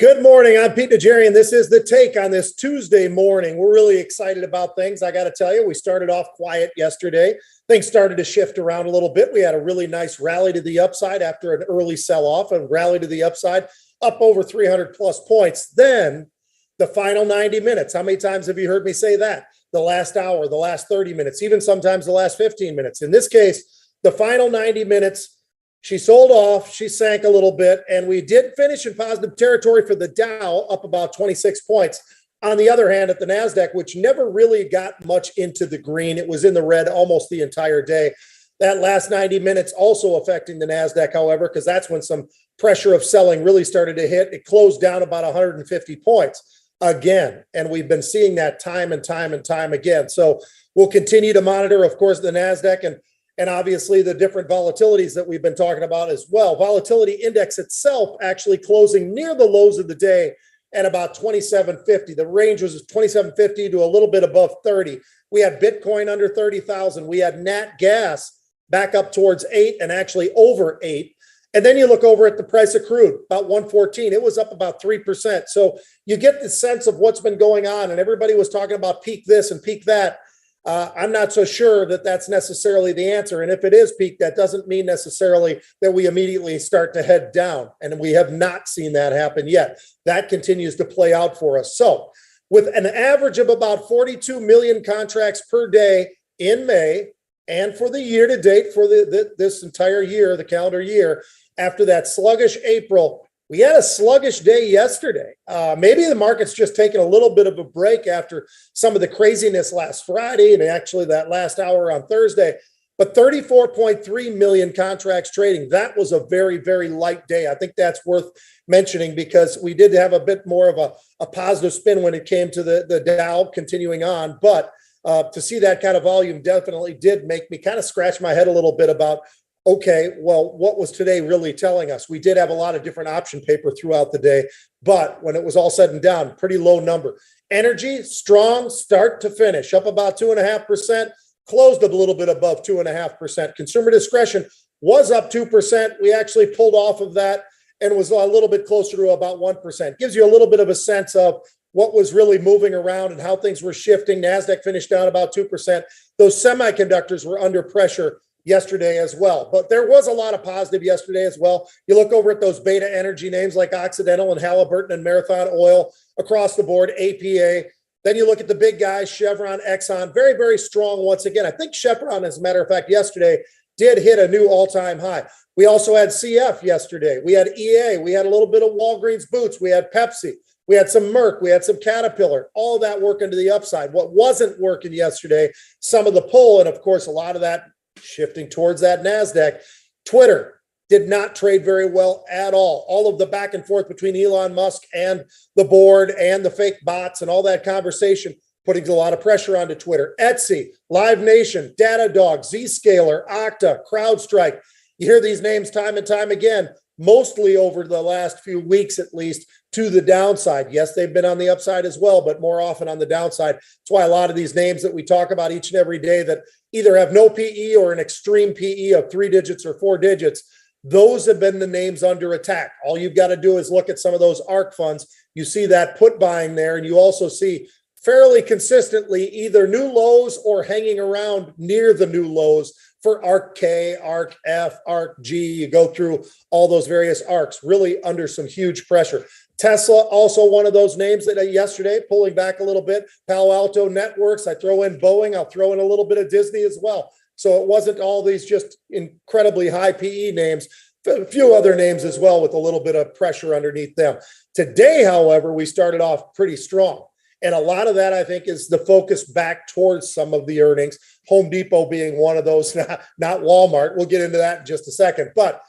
Good morning. I'm Pete Najarian. This is The Take on this Tuesday morning. We're really excited about things. I got to tell you, we started off quiet yesterday. Things started to shift around a little bit. We had a really nice rally to the upside after an early sell-off, and rally to the upside up over 300 plus points. Then the final 90 minutes. How many times have you heard me say that? The last hour, the last 30 minutes, even sometimes the last 15 minutes. In this case, the final 90 minutes, she sold off, she sank a little bit, and we did finish in positive territory for the Dow, up about 26 points. On the other hand, at the NASDAQ, which never really got much into the green, it was in the red almost the entire day. That last 90 minutes also affecting the NASDAQ, however, because that's when some pressure of selling really started to hit. It closed down about 150 points again, and we've been seeing that time and time again. So we'll continue to monitor, of course, the NASDAQ and obviously the different volatilities that we've been talking about as well. Volatility index itself actually closing near the lows of the day at about 2750. The range was 2750 to a little bit above 30. We had Bitcoin under 30,000. We had Nat Gas back up towards 8 and actually over 8. And then you look over at the price of crude, about 114. It was up about 3%. So you get the sense of what's been going on, and everybody was talking about peak this and peak that. I'm not so sure that that's necessarily the answer. And if it is peak, that doesn't mean necessarily that we immediately start to head down. And we have not seen that happen yet. That continues to play out for us. So with an average of about 42 million contracts per day in May, and for the year to date, for this entire year, the calendar year, after that sluggish April, we had a sluggish day yesterday. Maybe the market's just taking a little bit of a break after some of the craziness last Friday and actually that last hour on Thursday. But 34.3 million contracts trading. That was a very, very light day. I think that's worth mentioning because we did have a bit more of a positive spin when it came to the Dow continuing on. But to see that kind of volume definitely did make me kind of scratch my head a little bit about, okay, well, what was today really telling us? We did have a lot of different option paper throughout the day, but when it was all said and done, pretty low number. Energy, strong start to finish, up about 2.5%, closed a little bit above 2.5%. Consumer discretion was up 2%. We actually pulled off of that and was a little bit closer to about 1%. Gives you a little bit of a sense of what was really moving around and how things were shifting. NASDAQ finished down about 2%. Those semiconductors were under pressure yesterday as well. But there was a lot of positive yesterday as well. You look over at those beta energy names like Occidental and Halliburton and Marathon Oil across the board, APA. Then you look at the big guys, Chevron, Exxon, very, very strong once again. I think Chevron, as a matter of fact, yesterday did hit a new all-time high. We also had CF yesterday. We had EA. We had a little bit of Walgreens Boots. We had Pepsi. We had some Merck. We had some Caterpillar. All of that working to the upside. What wasn't working yesterday, some of the pull, and of course, a lot of that shifting towards that NASDAQ. Twitter did not trade very well at all. All of the back and forth between Elon Musk and the board and the fake bots and all that conversation putting a lot of pressure onto Twitter. Etsy, Live Nation, Datadog, Zscaler, Okta, CrowdStrike. You hear these names time and time again, mostly over the last few weeks at least, to the downside. Yes, they've been on the upside as well, but more often on the downside. That's why a lot of these names that we talk about each and every day that either have no PE or an extreme PE of 3 digits or 4 digits, those have been the names under attack. All you've got to do is look at some of those ARK funds. You see that put buying there, and you also see fairly consistently either new lows or hanging around near the new lows for ARK K, ARK F, ARK G. You go through all those various ARKs, really under some huge pressure. Tesla, also one of those names that yesterday, pulling back a little bit. Palo Alto Networks, I throw in Boeing, I'll throw in a little bit of Disney as well. So it wasn't all these just incredibly high PE names, a few other names as well with a little bit of pressure underneath them. Today, however, we started off pretty strong. And a lot of that, I think, is the focus back towards some of the earnings, Home Depot being one of those, not Walmart. We'll get into that in just a second. But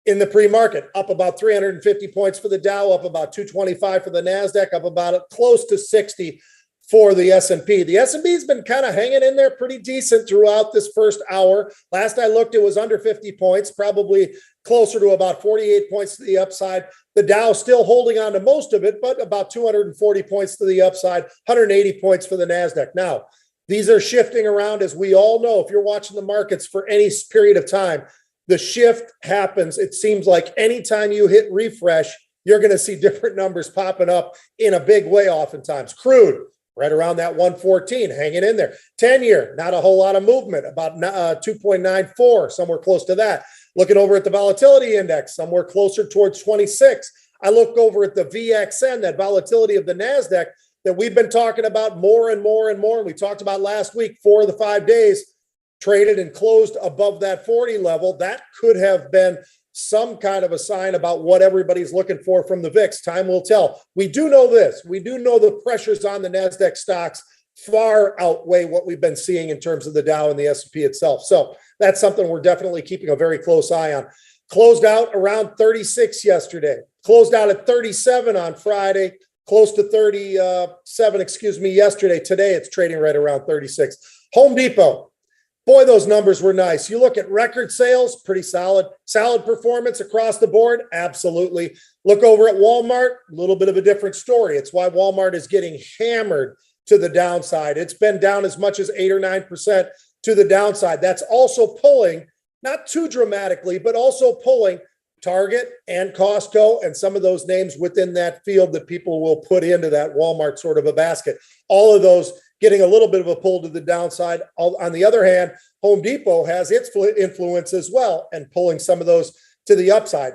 in the pre-market, up about 350 points for the Dow, up about 225 for the NASDAQ, up about close to 60 for the S&P. The S&P has been kind of hanging in there pretty decent throughout this first hour. Last I looked, it was under 50 points, probably closer to about 48 points to the upside. The Dow still holding on to most of it, but about 240 points to the upside, 180 points for the NASDAQ. Now, these are shifting around, as we all know. If you're watching the markets for any period of time, the shift happens. It seems like anytime you hit refresh, you're going to see different numbers popping up in a big way oftentimes. Crude, right around that 114, hanging in there. 10-year, not a whole lot of movement, about 2.94, somewhere close to that. Looking over at the volatility index, somewhere closer towards 26. I look over at the VXN, that volatility of the NASDAQ that we've been talking about more and more and more. And we talked about last week, 4 of the 5 days traded and closed above that 40 level. That could have been some kind of a sign about what everybody's looking for from the VIX. Time will tell. We do know this. We do know the pressures on the NASDAQ stocks far outweigh what we've been seeing in terms of the Dow and the S&P itself. So that's something we're definitely keeping a very close eye on. Closed out around 36 yesterday. Closed out at 37 on Friday. Close to 37, yesterday. Today it's trading right around 36. Home Depot. Boy, those numbers were nice. You look at record sales, pretty solid. Solid performance across the board, absolutely. Look over at Walmart, a little bit of a different story. It's why Walmart is getting hammered to the downside. It's been down as much as 8 or 9% to the downside. That's also pulling, not too dramatically, but also pulling Target and Costco and some of those names within that field that people will put into that Walmart sort of a basket. All of those getting a little bit of a pull to the downside. On the other hand, Home Depot has its influence as well and pulling some of those to the upside.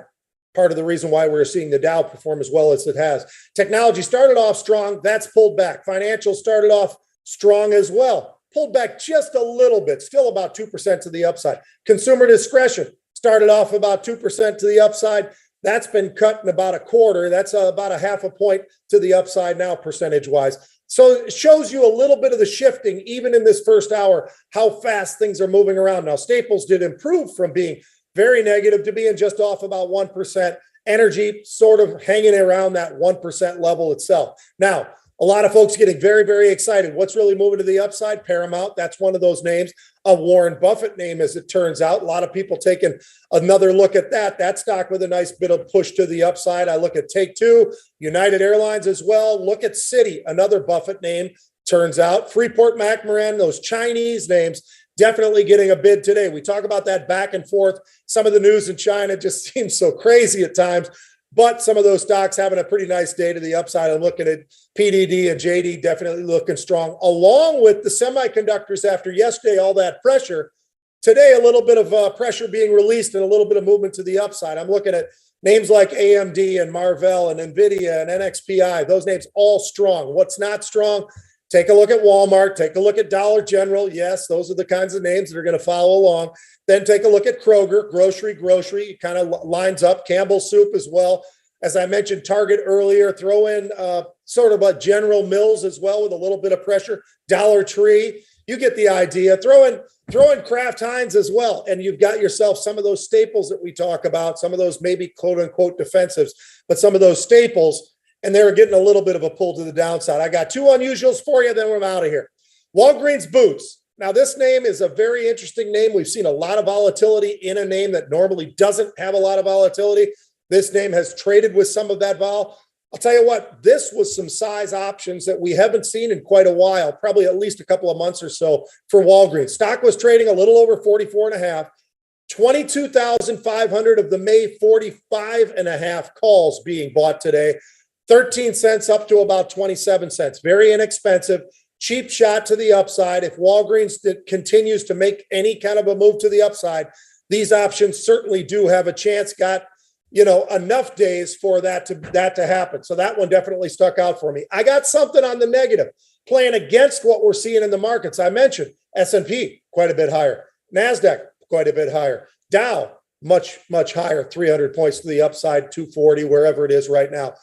Part of the reason why we're seeing the Dow perform as well as it has. Technology started off strong. That's pulled back. Financial started off strong as well. Pulled back just a little bit, still about 2% to the upside. Consumer discretion started off about 2% to the upside. That's been cut in about a quarter. That's about a half a point to the upside now, percentage-wise. So it shows you a little bit of the shifting, even in this first hour, how fast things are moving around. Now, Staples did improve from being very negative to being just off about 1%. Energy sort of hanging around that 1% level itself. Now, a lot of folks getting very, very excited. What's really moving to the upside? Paramount. That's one of those names. A Warren Buffett name, as it turns out. A lot of people taking another look at that. That stock with a nice bit of push to the upside. I look at Take-Two, United Airlines as well. Look at Citi, another Buffett name, turns out. Freeport McMoran, those Chinese names, definitely getting a bid today. We talk about that back and forth. Some of the news in China just seems so crazy at times. But some of those stocks having a pretty nice day to the upside. I'm looking at PDD and JD definitely looking strong, along with the semiconductors after yesterday, all that pressure. Today, a little bit of pressure being released and a little bit of movement to the upside. I'm looking at names like AMD and Marvell and NVIDIA and NXPI. Those names all strong. What's not strong? Take a look at Walmart. Take a look at Dollar General. Yes, those are the kinds of names that are going to follow along. Then take a look at Kroger, grocery, kind of lines up. Campbell's Soup as well. As I mentioned, Target earlier, throw in sort of a General Mills as well with a little bit of pressure. Dollar Tree, you get the idea. Throw in Kraft Heinz as well. And you've got yourself some of those staples that we talk about, some of those maybe quote unquote defensives, but some of those staples, and they're getting a little bit of a pull to the downside. I got two unusuals for you, then we're out of here. Walgreens Boots. Now, this name is a very interesting name. We've seen a lot of volatility in a name that normally doesn't have a lot of volatility. This name has traded with some of that vol. I'll tell you what, this was some size options that we haven't seen in quite a while, probably at least a couple of months or so for Walgreens. Stock was trading a little over 44.5. 22,500 of the May 45.5 calls being bought today. 13 cents up to about 27 cents. Very inexpensive. Cheap shot to the upside. If Walgreens continues to make any kind of a move to the upside, these options certainly do have a chance. Got, enough days for that to happen. So that one definitely stuck out for me. I got something on the negative, playing against what we're seeing in the markets. I mentioned S&P quite a bit higher, NASDAQ quite a bit higher, Dow much, much higher, 300 points to the upside, 240, wherever it is right now.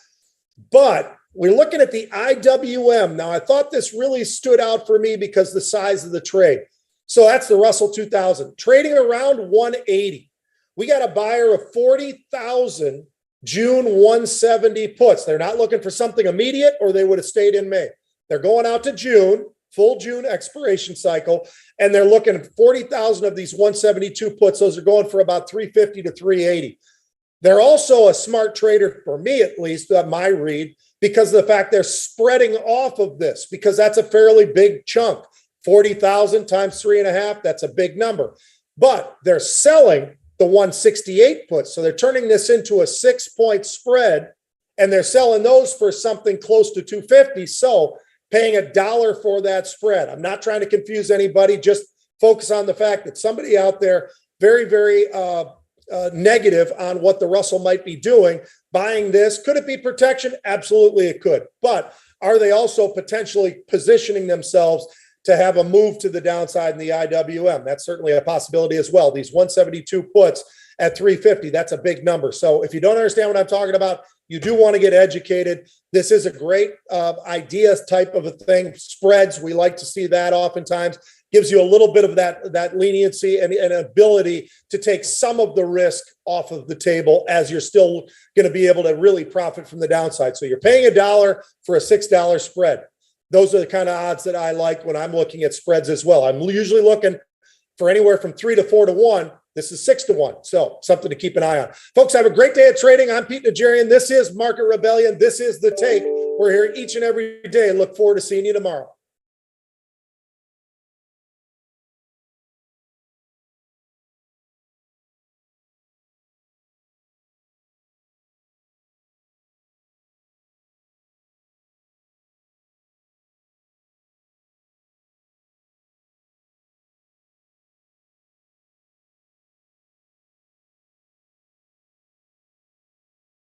But we're looking at the IWM. Now, I thought this really stood out for me because the size of the trade. So that's the Russell 2000, trading around 180. We got a buyer of 40,000 June 170 puts. They're not looking for something immediate, or they would have stayed in May. They're going out to June, full June expiration cycle, and they're looking at 40,000 of these 172 puts. Those are going for about 350 to 380. They're also a smart trader, for me at least, my read, because of the fact they're spreading off of this, because that's a fairly big chunk. 40,000 times 3.5, that's a big number. But they're selling the 168 puts. So they're turning this into a 6-point spread and they're selling those for something close to 250. So paying $1 for that spread. I'm not trying to confuse anybody. Just focus on the fact that somebody out there very, very negative on what the Russell might be doing. Buying this, could it be protection? Absolutely, it could. But are they also potentially positioning themselves to have a move to the downside in the IWM? That's certainly a possibility as well. These 172 puts at 350, that's a big number. So if you don't understand what I'm talking about, you do want to get educated. This is a great idea type of a thing. Spreads, we like to see that oftentimes. Gives you a little bit of that leniency and ability to take some of the risk off of the table as you're still going to be able to really profit from the downside. So you're paying $1 for a $6 spread. Those are the kind of odds that I like when I'm looking at spreads as well. I'm usually looking for anywhere from 3 to 4 to 1. This is 6 to 1. So something to keep an eye on. Folks, have a great day of trading. I'm Pete Najarian. This is Market Rebellion. This is The Take. We're here each and every day. Look forward to seeing you tomorrow.